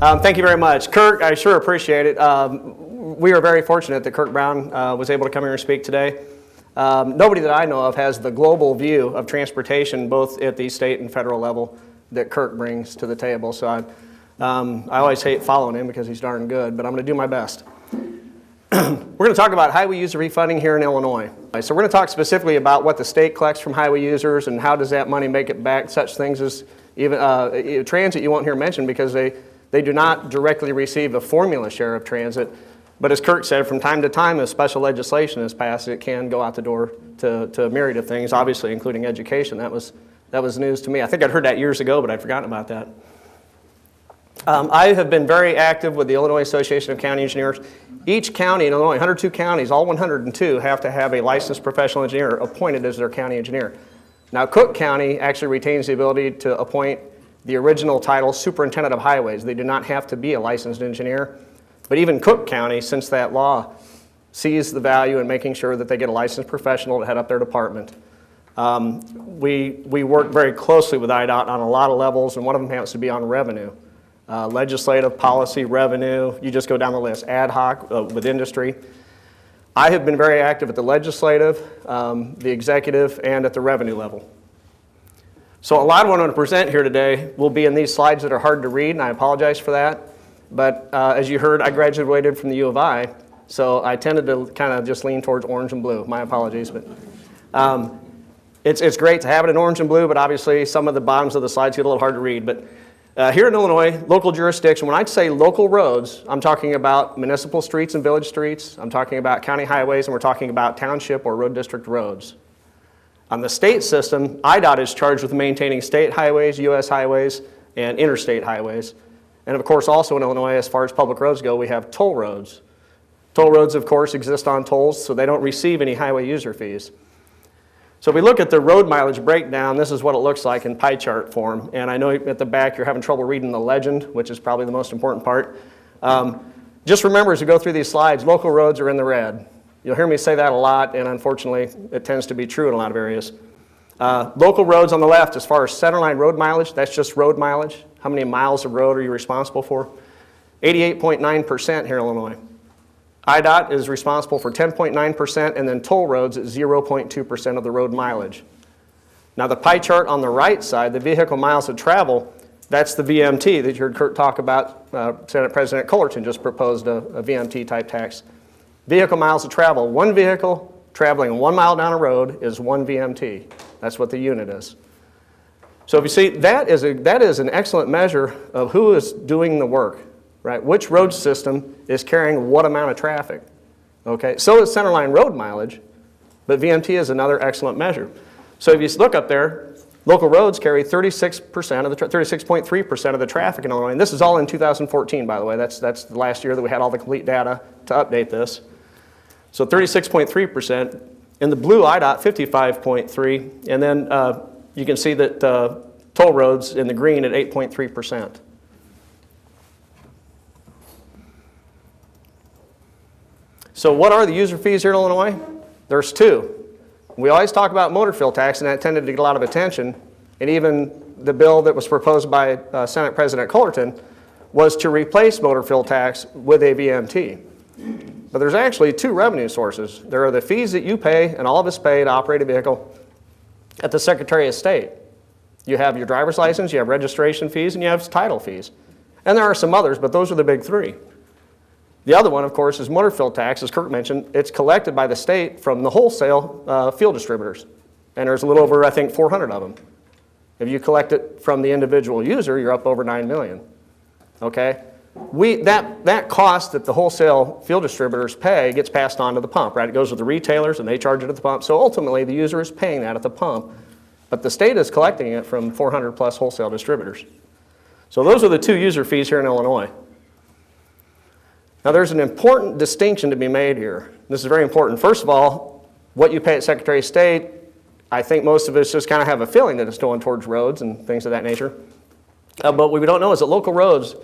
Thank you very much. Kirk, I sure appreciate it. We are very fortunate that Kirk Brown was able to come here and speak today. Nobody that I know of has the global view of transportation, both at the state and federal level, that Kirk brings to the table. So I always hate following him because he's darn good, but I'm going to do my best. We're going to talk about highway user refunding here in Illinois. So we're going to talk specifically about what the state collects from highway users and how does that money make it back, such things as even transit you won't hear mentioned because they do not directly receive a formula share of transit. But as Kirk said, from time to time, if special legislation is passed, it can go out the door to a myriad of things, obviously including education. That was news to me. I think I'd heard that years ago, but I'd forgotten about that. I have been very active with the Illinois Association of County Engineers. Each county in Illinois, 102 counties, all 102 have to have a licensed professional engineer appointed as their county engineer. Now, Cook County actually retains the ability to appoint the original title superintendent of highways. They do not have to be a licensed engineer. But even Cook County, since that law, sees the value in making sure that they get a licensed professional to head up their department. We work very closely with IDOT on a lot of levels, and one of them happens to be on revenue. Legislative, policy, revenue, you just go down the list, ad hoc with industry. I have been very active at the legislative, the executive, and at the revenue level. So a lot of what I'm going to present here today will be in these slides that are hard to read, and I apologize for that. But as you heard, I graduated from the U of I, so I tended to kind of just lean towards orange and blue. My apologies, but it's great to have it in orange and blue, but obviously some of the bottoms of the slides get a little hard to read. But here in Illinois, local jurisdiction, when I say local roads, I'm talking about municipal streets and village streets, I'm talking about county highways, and we're talking about township or road district roads. On the state system, IDOT is charged with maintaining state highways, U.S. highways, and interstate highways. And of course, also in Illinois, as far as public roads go, we have toll roads. Toll roads, of course, exist on tolls, so they don't receive any highway user fees. So if we look at the road mileage breakdown, this is what it looks like in pie chart form. And I know at the back you're having trouble reading the legend, which is probably the most important part. Just remember as we go through these slides, local roads are in the red. You'll hear me say that a lot, and unfortunately, it tends to be true in a lot of areas. Local roads on the left, as far as centerline road mileage, that's just road mileage. How many miles of road are you responsible for? 88.9% here in Illinois. IDOT is responsible for 10.9%, and then toll roads at 0.2% of the road mileage. Now the pie chart on the right side, the vehicle miles of travel, that's the VMT that you heard Kurt talk about. Senate President Cullerton just proposed a VMT type tax. Vehicle miles of travel, one vehicle traveling 1 mile down a road is 1 VMT. That's what the unit is. So if you see, that is an excellent measure of who is doing the work, right? Which road system is carrying what amount of traffic, okay? So is centerline road mileage, but VMT is another excellent measure. So if you look up there, local roads carry 36% of the 36.3% of the traffic in Illinois, and this is all in 2014, by the way. That's the last year that we had all the complete data to update this. So 36.3%. In the blue, IDOT 55.3%, and then you can see that toll roads in the green at 8.3%. So what are the user fees here in Illinois? There's two. We always talk about motor fuel tax, and that tended to get a lot of attention. And even the bill that was proposed by Senate President Cullerton was to replace motor fuel tax with a VMT. But there's actually two revenue sources. There are the fees that you pay, and all of us pay to operate a vehicle at the Secretary of State. You have your driver's license, you have registration fees, and you have title fees. And there are some others, but those are the big three. The other one, of course, is motor fuel tax. As Kirk mentioned, it's collected by the state from the wholesale fuel distributors. And there's a little over, I think, 400 of them. If you collect it from the individual user, you're up over 9 million. Okay? That cost that the wholesale fuel distributors pay gets passed on to the pump, right? It goes to the retailers and they charge it at the pump. So ultimately, the user is paying that at the pump. But the state is collecting it from 400 plus wholesale distributors. So those are the two user fees here in Illinois. Now there's an important distinction to be made here. This is very important. First of all, what you pay at Secretary of State, I think most of us just kind of have a feeling that it's going towards roads and things of that nature. But what we don't know is that local roads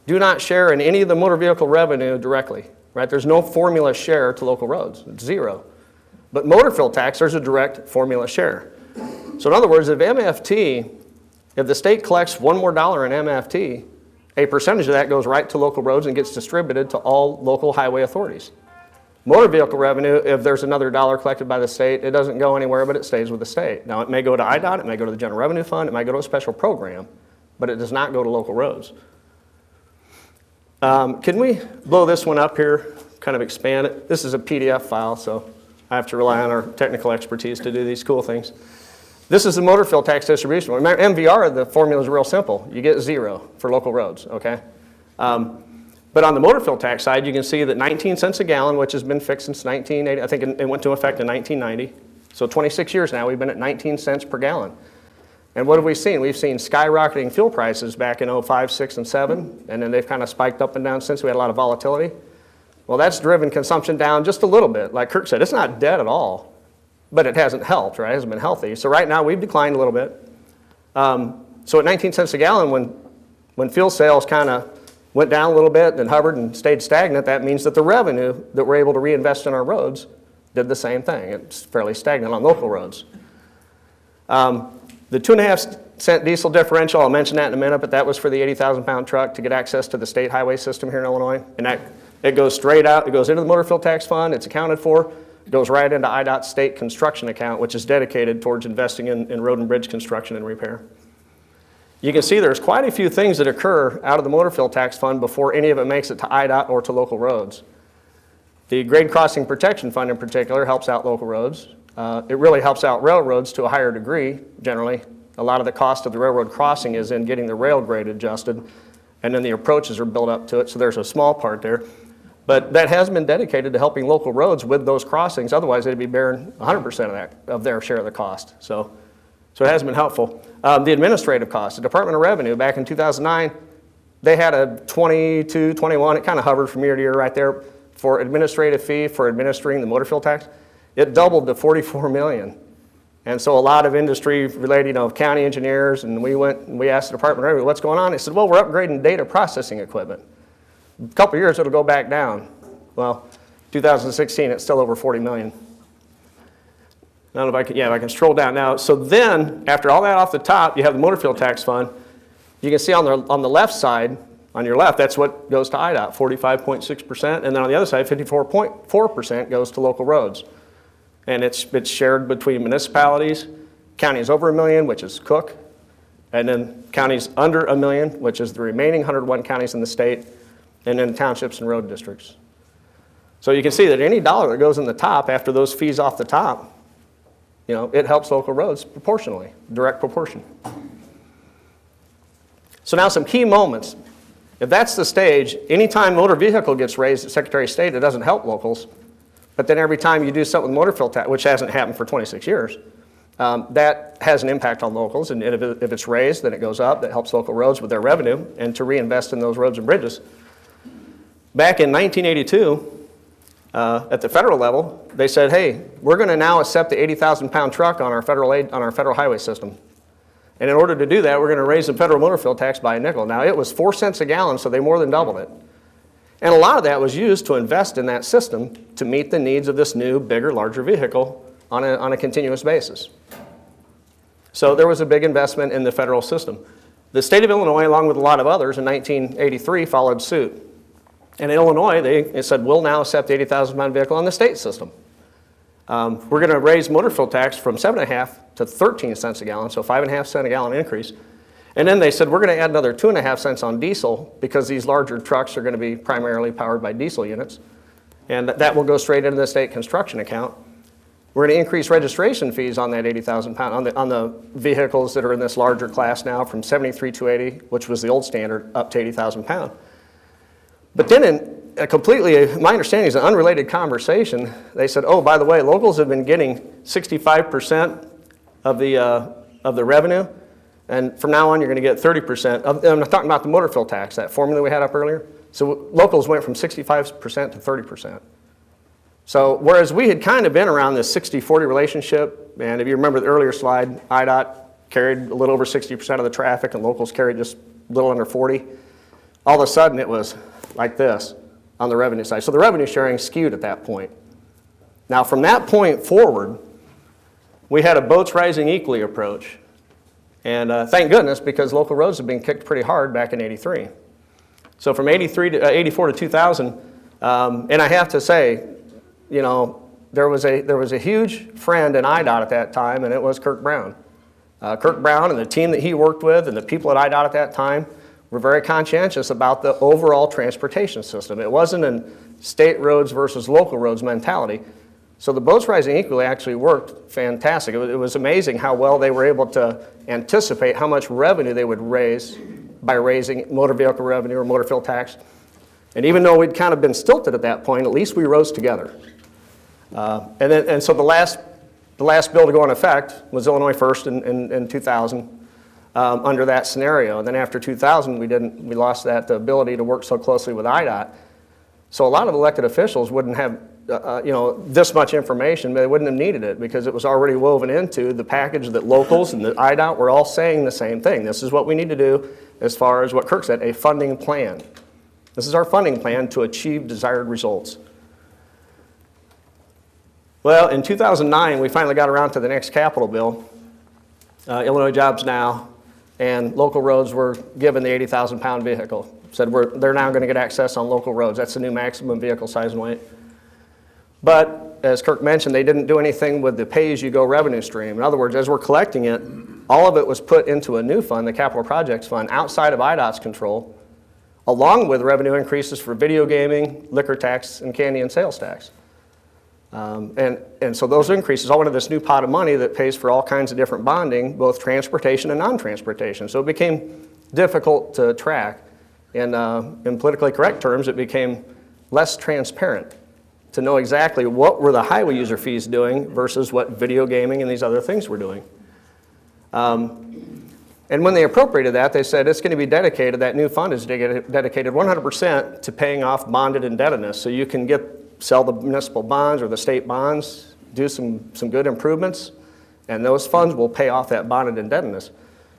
do not share in any of the motor vehicle revenue directly, right? There's no formula share to local roads, it's zero. But motor fuel tax, there's a direct formula share. So in other words, if the state collects $1 more in MFT, a percentage of that goes right to local roads and gets distributed to all local highway authorities. Motor vehicle revenue, if there's another dollar collected by the state, it doesn't go anywhere, but it stays with the state. Now, it may go to IDOT, it may go to the General Revenue Fund, it might go to a special program, but it does not go to local roads. Can we blow this one up here, kind of expand it? This is a PDF file, so I have to rely on our technical expertise to do these cool things. This is the motor fuel tax distribution. Remember, MVR, the formula is real simple. You get 0 for local roads, okay? But on the motor fuel tax side, you can see that 19 cents a gallon, which has been fixed since 1980, I think it went into effect in 1990. So 26 years now, we've been at 19 cents per gallon. And what have we seen? We've seen skyrocketing fuel prices back in 05, 6, and 7, and then they've kind of spiked up and down since. We had a lot of volatility. Well, that's driven consumption down just a little bit. Like Kirk said, it's not dead at all, but it hasn't helped, right? It hasn't been healthy. So right now, we've declined a little bit. So at 19 cents a gallon, when fuel sales kind of went down a little bit, then hovered and stayed stagnant, that means that the revenue that we're able to reinvest in our roads did the same thing. It's fairly stagnant on local roads. The 2.5-cent diesel differential, I'll mention that in a minute, but that was for the 80,000-pound truck to get access to the state highway system here in Illinois. And it goes straight out, it goes into the motor fuel tax fund, it's accounted for, it goes right into IDOT's state construction account, which is dedicated towards investing in road and bridge construction and repair. You can see there's quite a few things that occur out of the motor fuel tax fund before any of it makes it to IDOT or to local roads. The grade crossing protection fund in particular helps out local roads. It really helps out railroads to a higher degree, generally. A lot of the cost of the railroad crossing is in getting the rail grade adjusted, and then the approaches are built up to it, so there's a small part there. But that has been dedicated to helping local roads with those crossings. Otherwise, they'd be bearing 100% of their share of the cost. So it has been helpful. The administrative costs, the Department of Revenue back in 2009, they had a 22, 21, it kind of hovered from year to year right there for administrative fee for administering the motor fuel tax. It doubled to 44 million. And so a lot of industry related, county engineers, and we asked the Department of Revenue, what's going on? They said, well, we're upgrading data processing equipment. A couple of years, it'll go back down. Well, 2016, it's still over 40 million. I don't know if I can scroll down now. So then, after all that off the top, you have the motor fuel tax fund. You can see on the left side, on your left, that's what goes to IDOT, 45.6%. And then on the other side, 54.4% goes to local roads. And it's shared between municipalities, counties over $1 million, which is Cook, and then counties under $1 million, which is the remaining 101 counties in the state, and then townships and road districts. So you can see that any dollar that goes in the top after those fees off the top, it helps local roads proportionally, direct proportion. So now some key moments. If that's the stage, anytime motor vehicle gets raised at Secretary of State, it doesn't help locals. But then every time you do something with motor fuel tax, which hasn't happened for 26 years, that has an impact on locals. And if it's raised, then it goes up. That helps local roads with their revenue and to reinvest in those roads and bridges. Back in 1982, at the federal level, they said, hey, we're going to now accept the 80,000-pound truck on our federal highway system. And in order to do that, we're going to raise the federal motor fuel tax by a nickel. Now, it was 4 cents a gallon, so they more than doubled it. And a lot of that was used to invest in that system to meet the needs of this new, bigger, larger vehicle on a continuous basis. So there was a big investment in the federal system. The state of Illinois, along with a lot of others, in 1983 followed suit. And in Illinois, they said, we'll now accept the 80,000-pound vehicle on the state system. We're going to raise motor fuel tax from 7.5 to 13 cents a gallon, so 5.5 cent a gallon increase. And then they said, we're going to add another 2.5 cents on diesel because these larger trucks are going to be primarily powered by diesel units. And that will go straight into the state construction account. We're going to increase registration fees on that 80,000 pound, on the vehicles that are in this larger class now from 73,280, which was the old standard, up to 80,000 pound. But then in a my understanding is an unrelated conversation, they said, oh, by the way, locals have been getting 65% of the revenue. And from now on, you're going to get 30%. I'm talking about the motor fuel tax, that formula we had up earlier. So locals went from 65% to 30%. So whereas we had kind of been around this 60-40 relationship, and if you remember the earlier slide, IDOT carried a little over 60% of the traffic and locals carried just a little under 40. All of a sudden, it was like this on the revenue side. So the revenue sharing skewed at that point. Now from that point forward, we had a boats rising equally approach. And thank goodness, because local roads have been kicked pretty hard back in '83. So from 84 to 2000, and I have to say, you know, there was a huge friend in IDOT at that time, and it was Kirk Brown. Kirk Brown and the team that he worked with and the people at IDOT at that time were very conscientious about the overall transportation system. It wasn't a state roads versus local roads mentality. So the boats rising equally actually worked fantastic. It was amazing how well they were able to anticipate how much revenue they would raise by raising motor vehicle revenue or motor fuel tax. And even though we'd kind of been stilted at that point, at least we rose together. And so the last bill to go into effect was Illinois First in 2000 under that scenario. And then after 2000, we lost that ability to work so closely with IDOT. So a lot of elected officials wouldn't have this much information, but they wouldn't have needed it because it was already woven into the package that locals and the IDOT were all saying the same thing. This is what we need to do as far as what Kirk said, a funding plan. This is our funding plan to achieve desired results. Well, in 2009, we finally got around to the next capital bill, Illinois Jobs Now, and local roads were given the 80,000-pound vehicle. Said they're now going to get access on local roads. That's the new maximum vehicle size and weight. But as Kirk mentioned, they didn't do anything with the pay-as-you-go revenue stream. In other words, as we're collecting it, all of it was put into a new fund, the Capital Projects Fund, outside of IDOT's control, along with revenue increases for video gaming, liquor tax, and candy and sales tax. And so those increases all went into this new pot of money that pays for all kinds of different bonding, both transportation and non-transportation. So it became difficult to track. And in politically correct terms, it became less transparent to know exactly what were the highway user fees doing versus what video gaming and these other things were doing. And when they appropriated that, they said it's going to be dedicated, that new fund is dedicated 100% to paying off bonded indebtedness. So you can sell the municipal bonds or the state bonds, do some good improvements, and those funds will pay off that bonded indebtedness.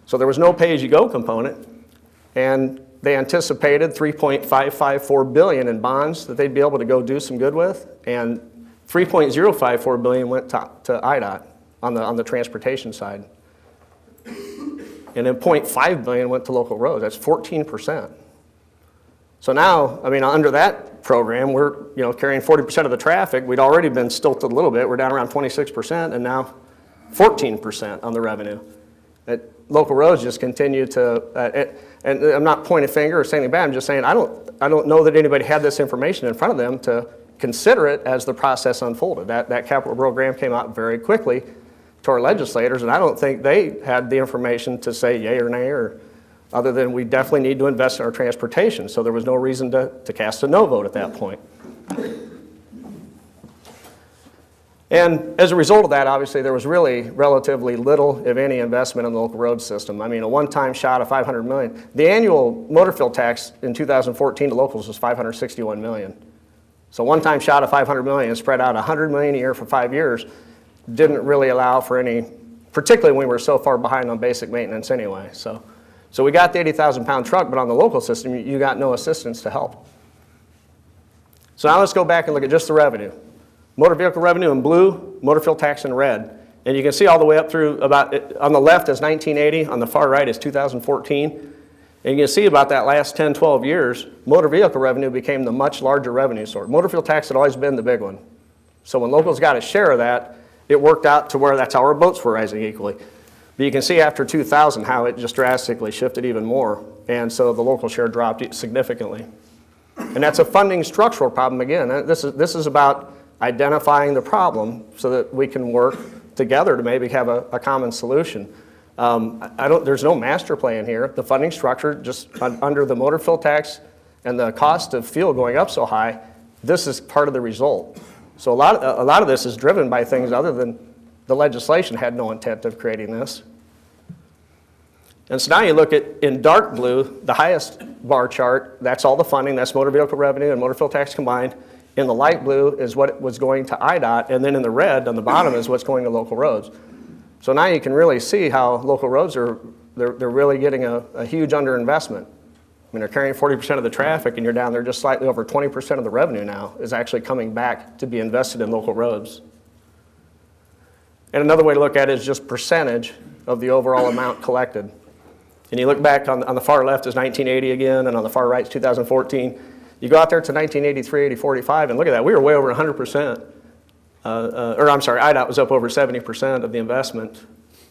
So there was no pay-as-you-go component, and they anticipated $3.554 billion in bonds that they'd be able to go do some good with, and $3.054 billion went to IDOT on the transportation side. And then $0.5 billion went to local roads. That's 14%. So now, I mean, under that program, we're carrying 40% of the traffic. We'd already been stilted a little bit. We're down around 26%, and now 14% on the revenue. Local roads just continue to, and I'm not pointing a finger or saying anything bad. I'm just saying I don't know that anybody had this information in front of them to consider it as the process unfolded. That capital program came out very quickly to our legislators, and I don't think they had the information to say yay or nay, or other than we definitely need to invest in our transportation. So there was no reason to cast a no vote at that point. And as a result of that, obviously, there was really relatively little, if any, investment in the local road system. I mean, a one-time shot of $500 million. The annual motor fuel tax in 2014 to locals was $561 million. So one-time shot of $500 million spread out $100 million a year for 5 years didn't really allow for any, particularly when we were so far behind on basic maintenance anyway. So we got the 80,000-pound truck, but on the local system, you got no assistance to help. So now let's go back and look at just the revenue. Motor vehicle revenue in blue, motor fuel tax in red. And you can see all the way up through about, on the left is 1980, on the far right is 2014. And you can see about that last 10, 12 years, motor vehicle revenue became the much larger revenue source. Motor fuel tax had always been the big one. So when locals got a share of that, it worked out to where that's how our boats were rising equally. But you can see after 2000 how it just drastically shifted even more. And so the local share dropped significantly. And that's a funding structural problem again. This is about identifying the problem so that we can work together to maybe have a common solution. There's no master plan here. The funding structure, just under the motor fuel tax and the cost of fuel going up so high, this is part of the result. So a lot of this is driven by things other than the legislation had no intent of creating this. And so now you look at, in dark blue, the highest bar chart, that's all the funding, that's motor vehicle revenue and motor fuel tax combined. In the light blue is what was going to IDOT, and then in the red on the bottom is what's going to local roads. So now you can really see how local roads they're really getting a huge underinvestment. I mean, they're carrying 40% of the traffic, and you're down there just slightly over 20% of the revenue now is actually coming back to be invested in local roads. And another way to look at it is just percentage of the overall amount collected. And you look back on the far left is 1980 again, and on the far right is 2014. You go out there to 1983, 80, 45, and look at that. We were way over 100%. IDOT was up over 70% of the investment,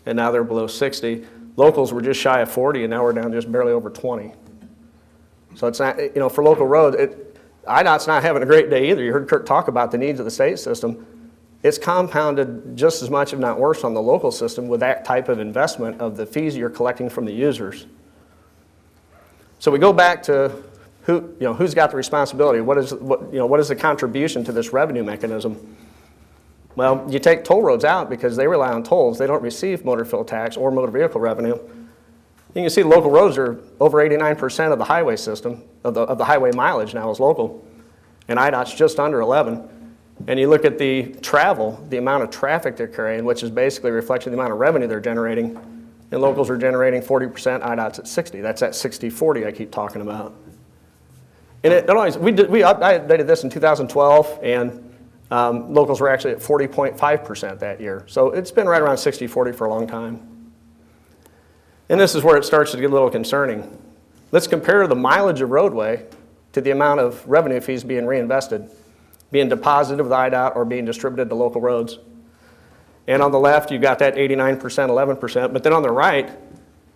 and now they're below 60. Locals were just shy of 40, and now we're down just barely over 20. So it's not, for local roads, IDOT's not having a great day either. You heard Kirk talk about the needs of the state system. It's compounded just as much, if not worse, on the local system with that type of investment of the fees you're collecting from the users. So we go back to who's got the responsibility? What is the contribution to this revenue mechanism? Well, you take toll roads out because they rely on tolls. They don't receive motor fuel tax or motor vehicle revenue. You can see local roads are over 89% of the highway system, of the highway mileage now is local. And IDOT's just under 11. And you look at the travel, the amount of traffic they're carrying, which is basically reflecting the amount of revenue they're generating. And locals are generating 40%, IDOT's at 60. That's that 60-40 I keep talking about. And I updated this in 2012, and locals were actually at 40.5% that year. So it's been right around 60-40 for a long time. And this is where it starts to get a little concerning. Let's compare the mileage of roadway to the amount of revenue fees being reinvested, being deposited with IDOT or being distributed to local roads. And on the left, you've got that 89%, 11%. But then on the right,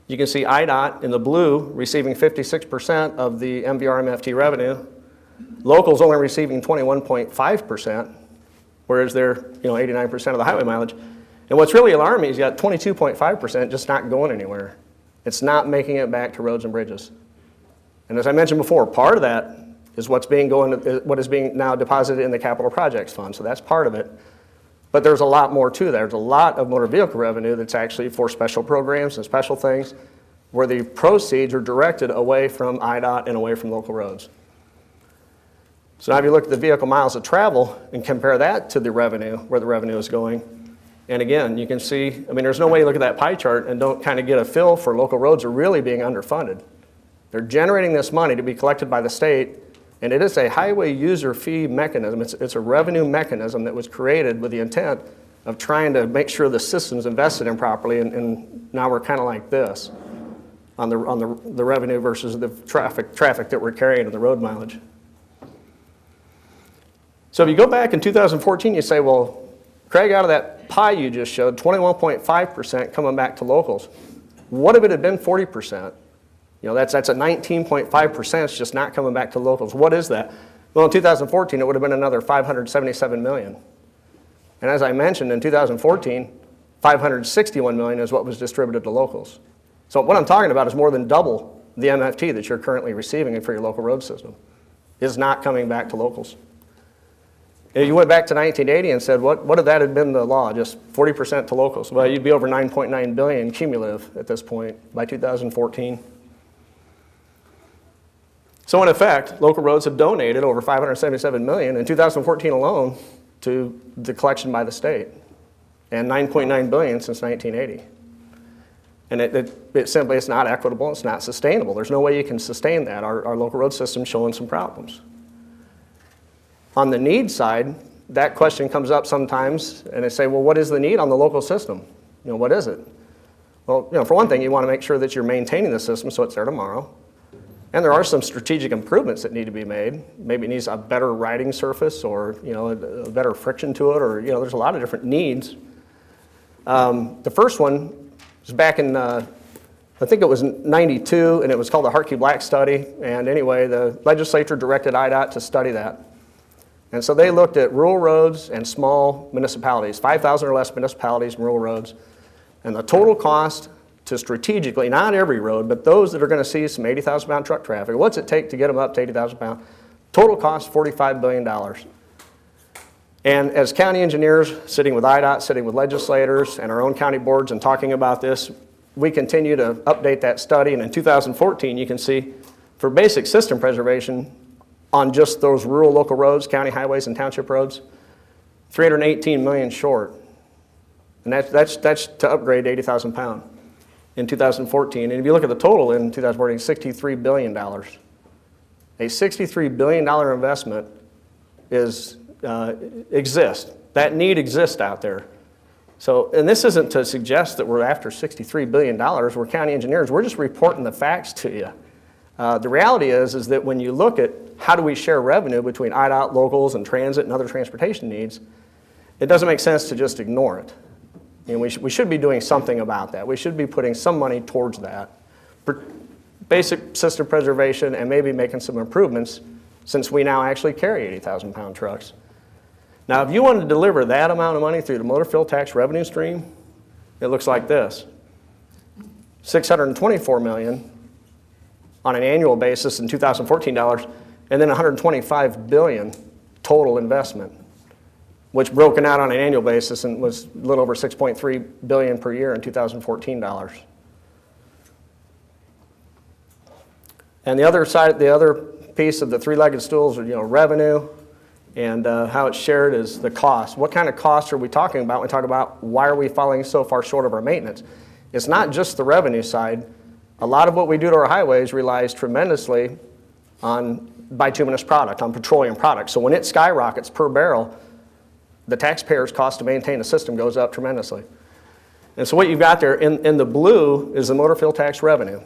you can see IDOT in the blue receiving 56% of the MVR MFT revenue. Locals only receiving 21.5%, whereas they're 89% of the highway mileage. And what's really alarming is you got 22.5% just not going anywhere. It's not making it back to roads and bridges. And as I mentioned before, part of that is what is being now deposited in the capital projects fund. So that's part of it. But there's a lot more to that. There's a lot of motor vehicle revenue that's actually for special programs and special things where the proceeds are directed away from IDOT and away from local roads. So now if you look at the vehicle miles of travel and compare that to the revenue, where the revenue is going, and again, you can see, there's no way you look at that pie chart and don't kind of get a feel for local roads are really being underfunded. They're generating this money to be collected by the state, and it is a highway user fee mechanism. It's a revenue mechanism that was created with the intent of trying to make sure the system's invested in properly, and now we're kind of like this on the revenue versus the traffic that we're carrying in the road mileage. So if you go back in 2014, you say, well, Craig, out of that pie you just showed, 21.5% coming back to locals. What if it had been 40%? That's at 19.5%. It's just not coming back to locals. What is that? Well, in 2014, it would have been another $577 million. And as I mentioned, in 2014, $561 million is what was distributed to locals. So what I'm talking about is more than double the MFT that you're currently receiving for your local road system is not coming back to locals. If you went back to 1980 and said, what if that had been the law, just 40% to locals? Well, you'd be over $9.9 billion cumulative at this point by 2014. So in effect, local roads have donated over $577 million in 2014 alone to the collection by the state, and $9.9 billion since 1980. And it simply, it's not equitable, it's not sustainable. There's no way you can sustain that. Our local road system's showing some problems. On the need side, that question comes up sometimes, and they say, well, what is the need on the local system? What is it? Well, for one thing, you want to make sure that you're maintaining the system so it's there tomorrow. And there are some strategic improvements that need to be made. Maybe it needs a better riding surface or a better friction to it, or there's a lot of different needs. The first one was back in, I think it was 92, and it was called the Harkey-Black study. And anyway, the legislature directed IDOT to study that. And so they looked at rural roads and small municipalities, 5,000 or less municipalities and rural roads. And the total cost to strategically, not every road, but those that are going to see some 80,000 pound truck traffic, what's it take to get them up to 80,000 pound? Total cost, $45 billion. And as county engineers, sitting with IDOT, sitting with legislators and our own county boards and talking about this, we continue to update that study. And in 2014, you can see for basic system preservation on just those rural local roads, county highways and township roads, $318 million short. And that's to upgrade 80,000 pound in 2014. And if you look at the total in 2014, $63 billion. A $63 billion investment exists. That need exists out there. So, and this isn't to suggest that we're after $63 billion. We're county engineers. We're just reporting the facts to you. The reality is that when you look at how do we share revenue between IDOT, locals, and transit and other transportation needs, it doesn't make sense to just ignore it. You know, we should be doing something about that. We should be putting some money towards that. Basic system preservation and maybe making some improvements since we now actually carry 80,000-pound trucks. Now, if you want to deliver that amount of money through the motor fuel tax revenue stream, it looks like this. $624 million on an annual basis in 2014 dollars, and then $125 billion total investment, which broken out on an annual basis and was a little over $6.3 billion per year in 2014 dollars. And the other piece of the three-legged stools are, revenue, and how it's shared is the cost. What kind of costs are we talking about when we talk about why are we falling so far short of our maintenance? It's not just the revenue side. A lot of what we do to our highways relies tremendously on bituminous product, on petroleum products. So when it skyrockets per barrel, the taxpayer's cost to maintain the system goes up tremendously. And so what you've got there in the blue is the motor fuel tax revenue.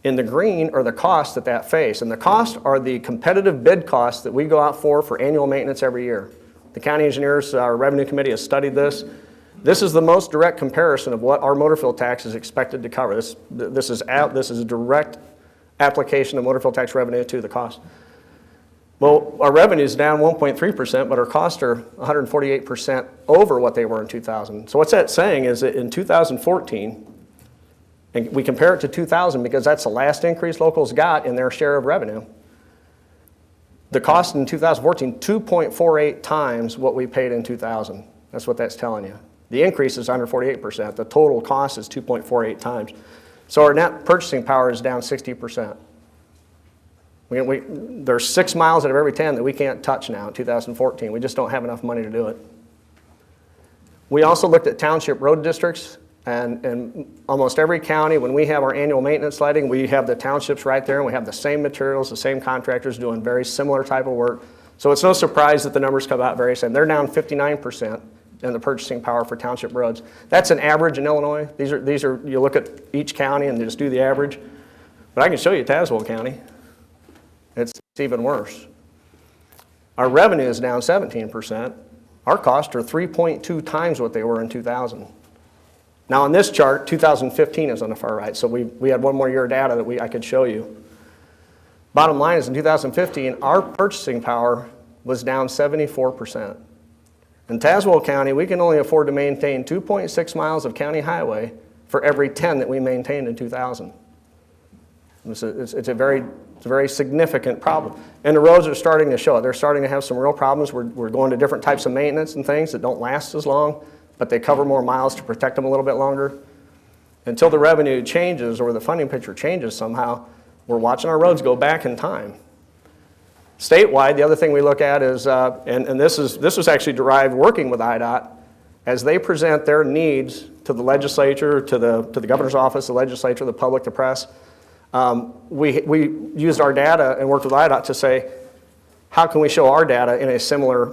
In the green are the costs that face. And the costs are the competitive bid costs that we go out for annual maintenance every year. The county engineers, our revenue committee has studied this. This is the most direct comparison of what our motor fuel tax is expected to cover. This is a direct application of motor fuel tax revenue to the cost. Well, our revenue is down 1.3%, but our costs are 148% over what they were in 2000. So what's that saying is that in 2014, and we compare it to 2000 because that's the last increase locals got in their share of revenue. The cost in 2014, 2.48 times what we paid in 2000. That's what that's telling you. The increase is 148%. The total cost is 2.48 times. So our net purchasing power is down 60%. There's 6 miles out of every 10 that we can't touch now in 2014. We just don't have enough money to do it. We also looked at township road districts. And almost every county, when we have our annual maintenance lighting, we have the townships right there, and we have the same materials, the same contractors doing very similar type of work. So it's no surprise that the numbers come out very same. They're down 59% in the purchasing power for township roads. That's an average in Illinois. These are you look at each county and just do the average. But I can show you Tazewell County. It's even worse. Our revenue is down 17%. Our costs are 3.2 times what they were in 2000. Now on this chart, 2015 is on the far right, so we had one more year of data that I could show you. Bottom line is in 2015, our purchasing power was down 74%. In Tazewell County, we can only afford to maintain 2.6 miles of county highway for every 10 that we maintained in 2000. It's a very significant problem. And the roads are starting to show it. They're starting to have some real problems. We're going to different types of maintenance and things that don't last as long, but they cover more miles to protect them a little bit longer. Until the revenue changes or the funding picture changes somehow, we're watching our roads go back in time. Statewide, the other thing we look at is, and this was actually derived working with IDOT, as they present their needs to the legislature, to the governor's office, the legislature, the public, the press, we used our data and worked with IDOT to say, how can we show our data in a similar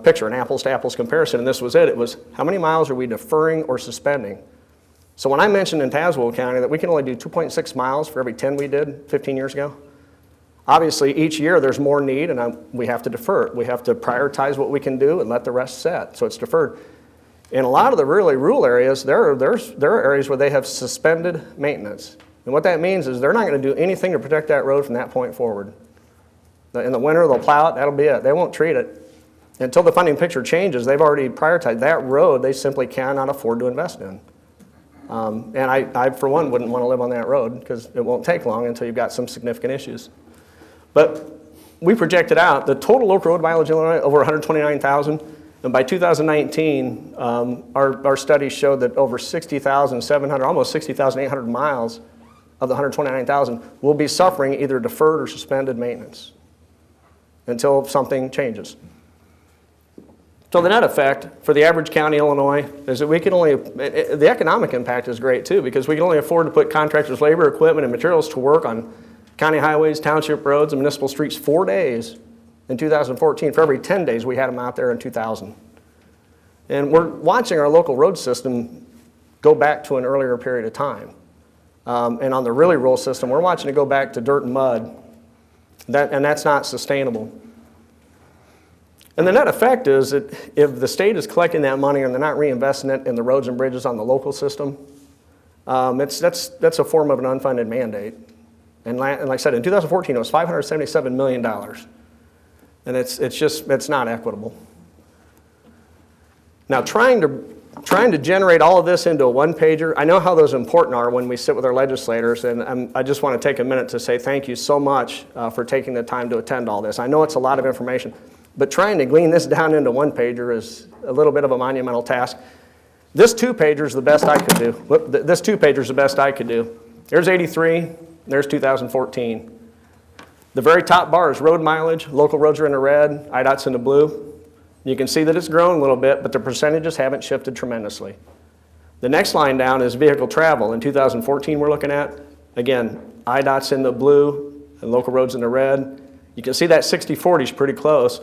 picture, an apples to apples comparison? And this was it. It was, how many miles are we deferring or suspending? So when I mentioned in Tazewell County that we can only do 2.6 miles for every 10 we did 15 years ago, obviously each year there's more need and we have to defer it. We have to prioritize what we can do and let the rest set, so it's deferred. In a lot of the really rural areas, there are areas where they have suspended maintenance. And what that means is they're not going to do anything to protect that road from that point forward. In the winter, they'll plow it, that'll be it. They won't treat it. Until the funding picture changes, they've already prioritized that road they simply cannot afford to invest in. And I, for one, wouldn't want to live on that road because it won't take long until you've got some significant issues. But we projected out the total local road mileage in Illinois over 129,000. And by 2019, our studies showed that over 60,700, almost 60,800 miles of the 129,000 will be suffering either deferred or suspended maintenance until something changes. So the net effect for the average county in Illinois is that we can only, the economic impact is great too, because we can only afford to put contractors' labor, equipment, and materials to work on county highways, township roads, and municipal streets 4 days in 2014 for every 10 days we had them out there in 2000. And we're watching our local road system go back to an earlier period of time. And on the really rural system, we're watching it go back to dirt and mud. And that's not sustainable. And the net effect is that if the state is collecting that money and they're not reinvesting it in the roads and bridges on the local system, that's a form of an unfunded mandate. And like I said, in 2014, it was $577 million. And it's not equitable. Now, trying to generate all of this into a one-pager, I know how those important are when we sit with our legislators, and I just want to take a minute to say thank you so much for taking the time to attend all this. I know it's a lot of information, but trying to glean this down into one-pager is a little bit of a monumental task. This two-pager is the best I could do. This two-pager is the best I could do. There's 83, there's 2014. The very top bar is road mileage. Local roads are in the red, IDOT's in the blue. You can see that it's grown a little bit, but the percentages haven't shifted tremendously. The next line down is vehicle travel. In 2014, we're looking at, again, IDOT's in the blue and local roads in the red. You can see that 60-40 is pretty close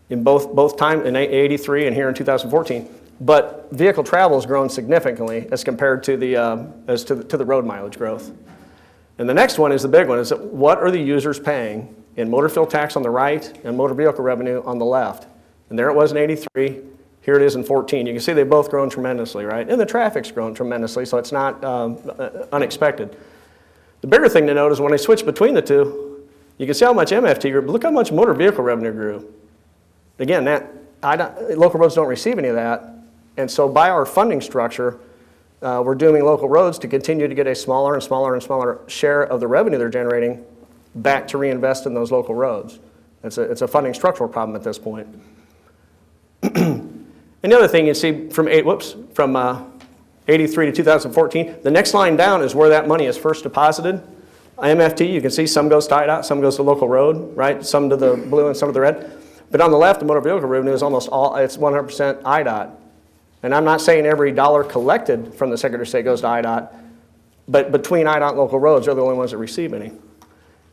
in both time in 83 and here in 2014. But vehicle travel has grown significantly as compared to the road mileage growth. And the next one is the big one, is that what are the users paying in motor fuel tax on the right and motor vehicle revenue on the left? And there it was in 83, here it is in 14. You can see they've both grown tremendously, right? And the traffic's grown tremendously, so it's not unexpected. The bigger thing to note is when I switch between the two, you can see how much MFT grew, but look how much motor vehicle revenue grew. Again, local roads don't receive any of that, and so by our funding structure, we're dooming local roads to continue to get a smaller and smaller and smaller share of the revenue they're generating back to reinvest in those local roads. It's a funding structural problem at this point. And the other thing you see from 83 to 2014, the next line down is where that money is first deposited. MFT, you can see some goes to IDOT, some goes to local road, right? Some to the blue and some to the red. But on the left, the motor vehicle revenue is almost all, it's 100% IDOT. And I'm not saying every dollar collected from the Secretary of State goes to IDOT, but between IDOT and local roads, they're the only ones that receive any.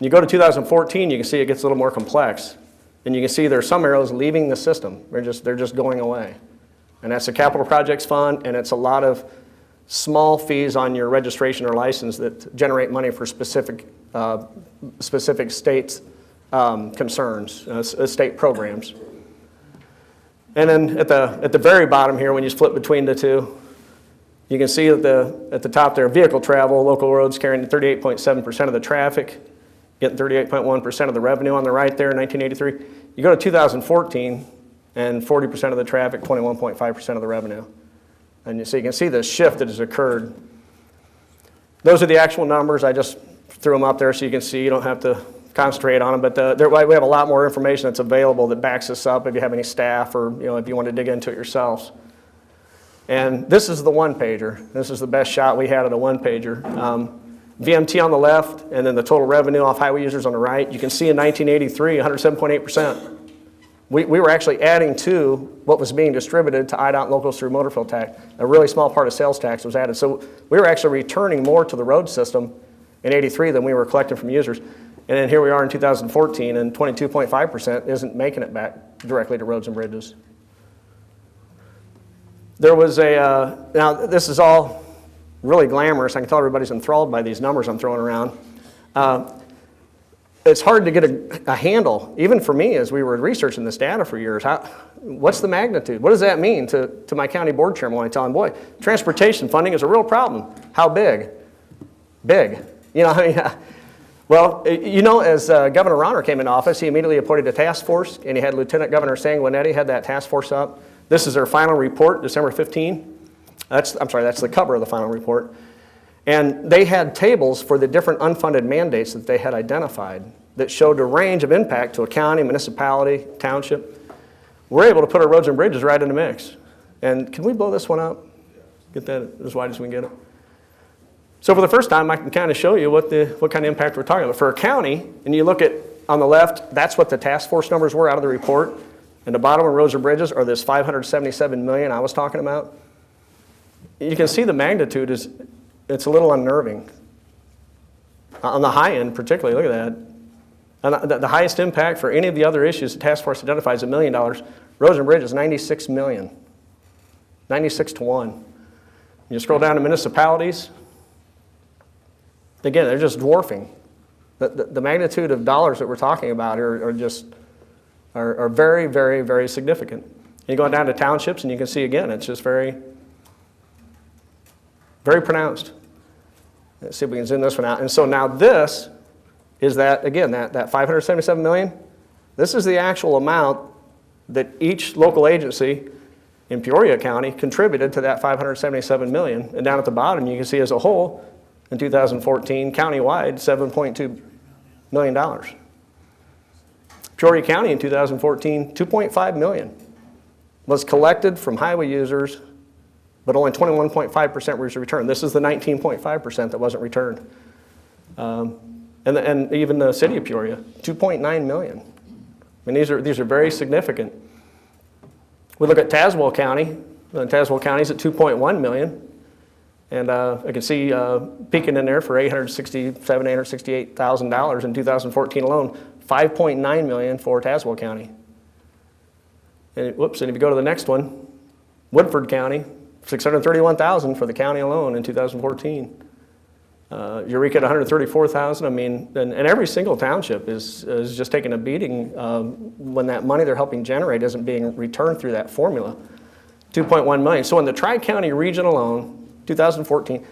You go to 2014, you can see it gets a little more complex. And you can see there's some arrows leaving the system. They're just going away. And that's the capital projects fund, and it's a lot of small fees on your registration or license that generate money for specific states' concerns, state programs. And then at the very bottom here, when you split between the two, you can see at the top there, vehicle travel, local roads carrying 38.7% of the traffic, getting 38.1% of the revenue on the right there in 1983. You go to 2014, and 40% of the traffic, 21.5% of the revenue. And so you can see the shift that has occurred. Those are the actual numbers. I just threw them up there so you can see. You don't have to concentrate on them, but we have a lot more information that's available that backs this up if you have any staff or if you want to dig into it yourselves. And this is the one-pager. This is the best shot we had at a one-pager. VMT on the left, and then the total revenue off highway users on the right. You can see in 1983, 107.8%. We were actually adding to what was being distributed to IDOT locals through motor fuel tax. A really small part of sales tax was added. So we were actually returning more to the road system in 83 than we were collecting from users. And then here we are in 2014, and 22.5% isn't making it back directly to roads and bridges. There was now this is all really glamorous. I can tell everybody's enthralled by these numbers I'm throwing around. It's hard to get a handle, even for me as we were researching this data for years. What's the magnitude? What does that mean to my county board chairman when I tell him, boy, transportation funding is a real problem? How big? Big. Well, as Governor Rauner came into office, he immediately appointed a task force, and he had Lieutenant Governor Sanguinetti head that task force up. This is their final report, December 15. That's the cover of the final report. And they had tables for the different unfunded mandates that they had identified that showed a range of impact to a county, municipality, township. We're able to put our roads and bridges right in the mix. And can we blow this one up? Get that as wide as we can get it. So for the first time, I can kind of show you what kind of impact we're talking about. For a county, and you look at on the left, that's what the task force numbers were out of the report. And the bottom of roads and bridges are this $577 million I was talking about. You can see the magnitude it's a little unnerving. On the high end particularly, look at that. And the highest impact for any of the other issues the task force identifies is $1 million. Roads and bridges, $96 million. 96-1. You scroll down to municipalities, again, they're just dwarfing. The magnitude of dollars that we're talking about are very, very, very significant. You go down to townships and you can see again, it's just very, very pronounced. Let's see if we can zoom this one out. And so now this is that, again, that 577 million, this is the actual amount that each local agency in Peoria County contributed to that 577 million. And down at the bottom, you can see as a whole, in 2014, countywide, $7.2 million. Peoria County in 2014, 2.5 million was collected from highway users, but only 21.5% was returned. This is the 19.5% that wasn't returned. And even the city of Peoria, 2.9 million. I mean, these are very significant. We look at Tazewell County. Tazewell County's at 2.1 million. And I can see peaking in there for $868,000 in 2014 alone, 5.9 million for Tazewell County. And whoops, and if you go to the next one, Woodford County, 631,000 for the county alone in 2014. Eureka at 134,000. I mean, and every single township is just taking a beating when that money they're helping generate isn't being returned through that formula. 2.1 million. So in the Tri-County region alone, 2014,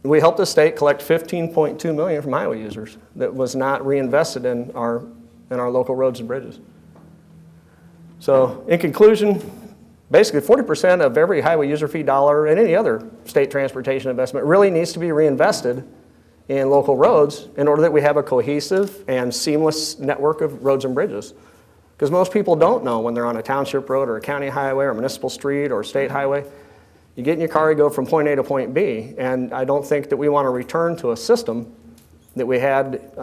we helped the state collect 15.2 million from highway users that was not reinvested in our local roads and bridges. So in conclusion, basically 40% of every highway user fee dollar and any other state transportation investment really needs to be reinvested in local roads in order that we have a cohesive and seamless network of roads and bridges. Because most people don't know when they're on a township road or a county highway or a municipal street or a state highway. You get in your car, you go from point A to point B, and I don't think that we want to return to a system that we had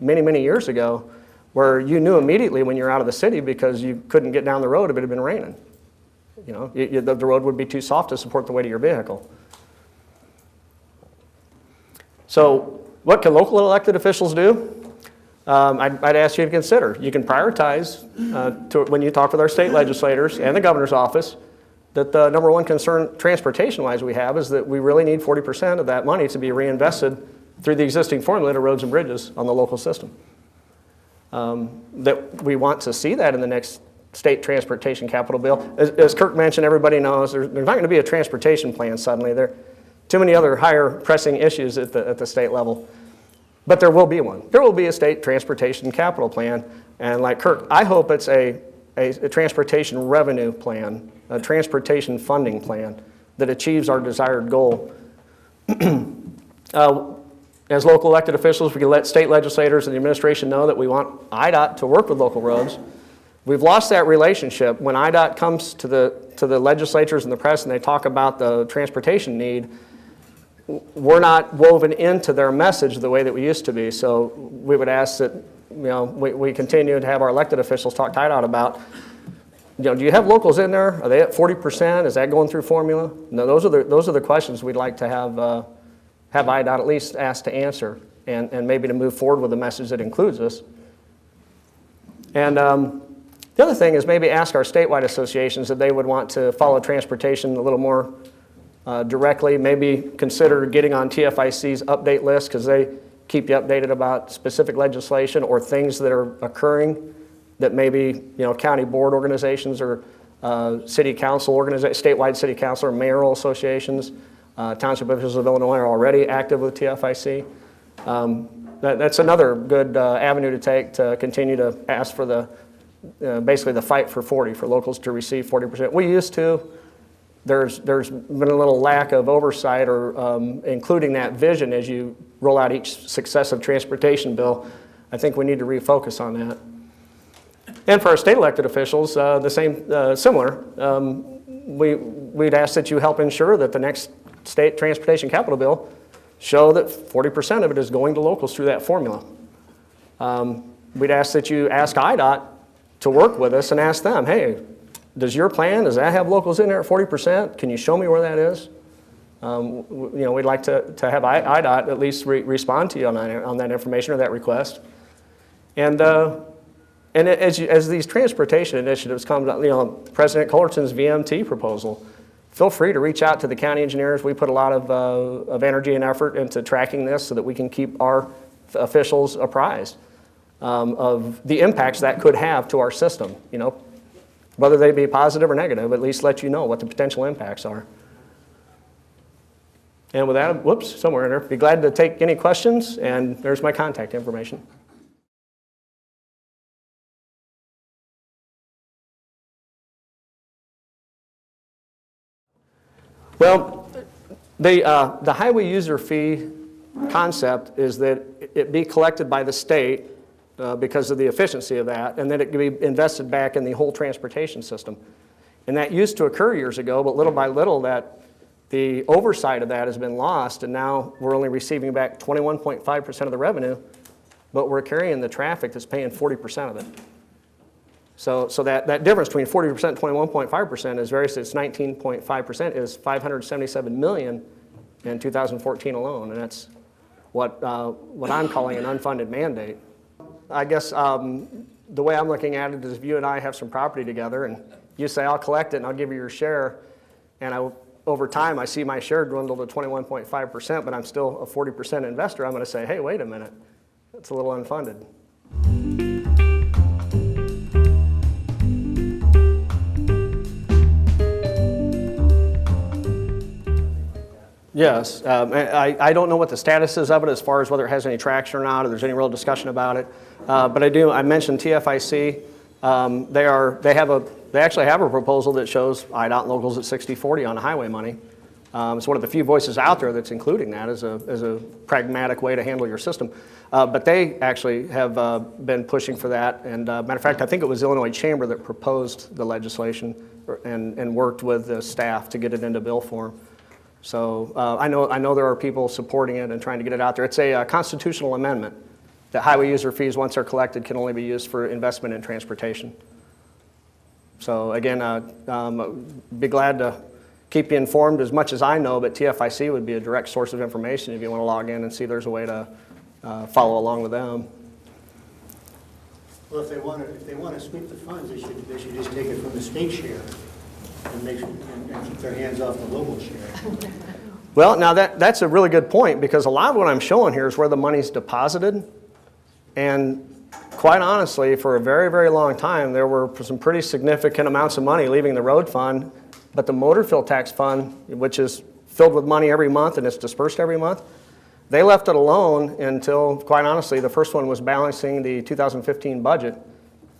many, many years ago where you knew immediately when you're out of the city because you couldn't get down the road if it had been raining. You know, the road would be too soft to support the weight of your vehicle. So what can local elected officials do? I'd ask you to consider. You can prioritize when you talk with our state legislators and the governor's office that the number one concern transportation-wise we have is that we really need 40% of that money to be reinvested through the existing formula to roads and bridges on the local system. That we want to see that in the next state transportation capital bill. As Kirk mentioned, everybody knows there's not going to be a transportation plan suddenly. There are too many other higher pressing issues at the state level. But there will be one. There will be a state transportation capital plan. And like Kirk, I hope it's a transportation revenue plan, a transportation funding plan that achieves our desired goal. As local elected officials, we can let state legislators and the administration know that we want IDOT to work with local roads. We've lost that relationship. When IDOT comes to the legislatures and the press and they talk about the transportation need, we're not woven into their message the way that we used to be. So we would ask that we continue to have our elected officials talk to IDOT about, do you have locals in there? Are they at 40%? Is that going through formula? No, those are the questions we'd like to have IDOT at least asked to answer and maybe to move forward with a message that includes us. And the other thing is maybe ask our statewide associations if they would want to follow transportation a little more directly. Maybe consider getting on TFIC's update list because they keep you updated about specific legislation or things that are occurring that maybe county board organizations or city council statewide city council or mayoral associations, township officials of Illinois are already active with TFIC. That's another good avenue to take to continue to ask for basically the fight for 40, for locals to receive 40%. We used to. There's been a little lack of oversight or including that vision as you roll out each successive transportation bill. I think we need to refocus on that. And for our state elected officials, the same, similar. We'd ask that you help ensure that the next state transportation capital bill show that 40% of it is going to locals through that formula. We'd ask that you ask IDOT to work with us and ask them, hey, does your plan, does that have locals in there at 40%? Can you show me where that is? We'd like to have IDOT at least respond to you on that information or that request. And as these transportation initiatives come, President Cullerton's VMT proposal, feel free to reach out to the county engineers. We put a lot of energy and effort into tracking this so that we can keep our officials apprised of the impacts that could have to our system, you know, whether they be positive or negative, at least let you know what the potential impacts are. And with that, whoops, somewhere in there, be glad to take any questions, and there's my contact information. Well, the highway user fee concept is that it be collected by the state because of the efficiency of that, and that it can be invested back in the whole transportation system. And that used to occur years ago, but little by little the oversight of that has been lost, and now we're only receiving back 21.5% of the revenue, but we're carrying the traffic that's paying 40% of it. So that difference between 40% and 21.5% is it's 19.5% is $577 million in 2014 alone, and that's what I'm calling an unfunded mandate. I guess the way I'm looking at it is if you and I have some property together and you say, I'll collect it and I'll give you your share, and over time I see my share dwindle to 21.5%, but I'm still a 40% investor, I'm going to say, hey, wait a minute, that's a little unfunded. Yes, I don't know what the status is of it as far as whether it has any traction or not, or there's any real discussion about it. But I mentioned TFIC. They actually have a proposal that shows IDOT locals at 60/40 on the highway money. It's one of the few voices out there that's including that as a pragmatic way to handle your system. But they actually have been pushing for that. And matter of fact, I think it was the Illinois Chamber that proposed the legislation and worked with the staff to get it into bill form. So I know there are people supporting it and trying to get it out there. It's a constitutional amendment that highway user fees, once they're collected, can only be used for investment in transportation. So again, be glad to keep you informed as much as I know, but TFIC would be a direct source of information if you want to log in and see there's a way to follow along with them. Well, if they want to sweep the funds, they should just take it from the state share and keep their hands off the local share. Well, now that's a really good point, because a lot of what I'm showing here is where the money's deposited. And quite honestly, for a very, very long time, there were some pretty significant amounts of money leaving the road fund, but the motor fuel tax fund, which is filled with money every month and it's dispersed every month, they left it alone until, quite honestly, the first one was balancing the 2015 budget.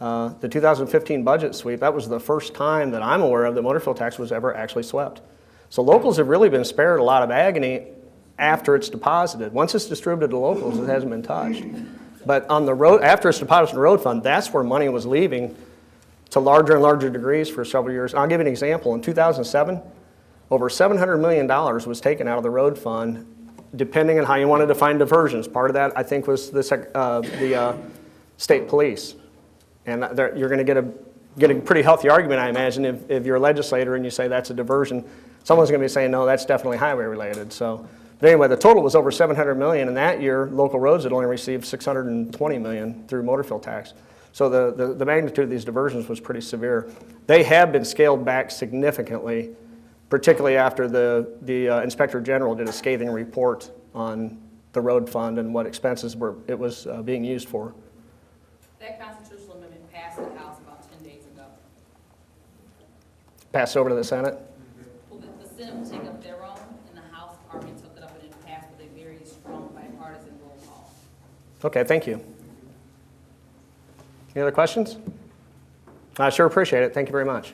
The 2015 budget sweep, that was the first time that I'm aware of that motor fuel tax was ever actually swept. So locals have really been spared a lot of agony after it's deposited. Once it's distributed to locals, it hasn't been touched. But on the road, after it's deposited in the road fund, that's where money was leaving to larger and larger degrees for several years. And I'll give you an example. In 2007, over $700 million was taken out of the road fund, depending on how you want to define diversions. Part of that, I think, was the state police. And you're going to get a pretty healthy argument, I imagine, if you're a legislator and you say that's a diversion. Someone's going to be saying, no, that's definitely highway related. So, but anyway, the total was over $700 million, and that year, local roads had only received $620 million through motor fuel tax. So the magnitude of these diversions was pretty severe. They have been scaled back significantly, particularly after the Inspector General did a scathing report on the road fund and what expenses it was being used for. That constitutional amendment passed the House about 10 days ago. Passed over to the Senate? Well, the Senate will take up their own, and the House already took it up and it passed with a very strong bipartisan roll call. Okay, thank you. Any other questions? I sure appreciate it. Thank you very much.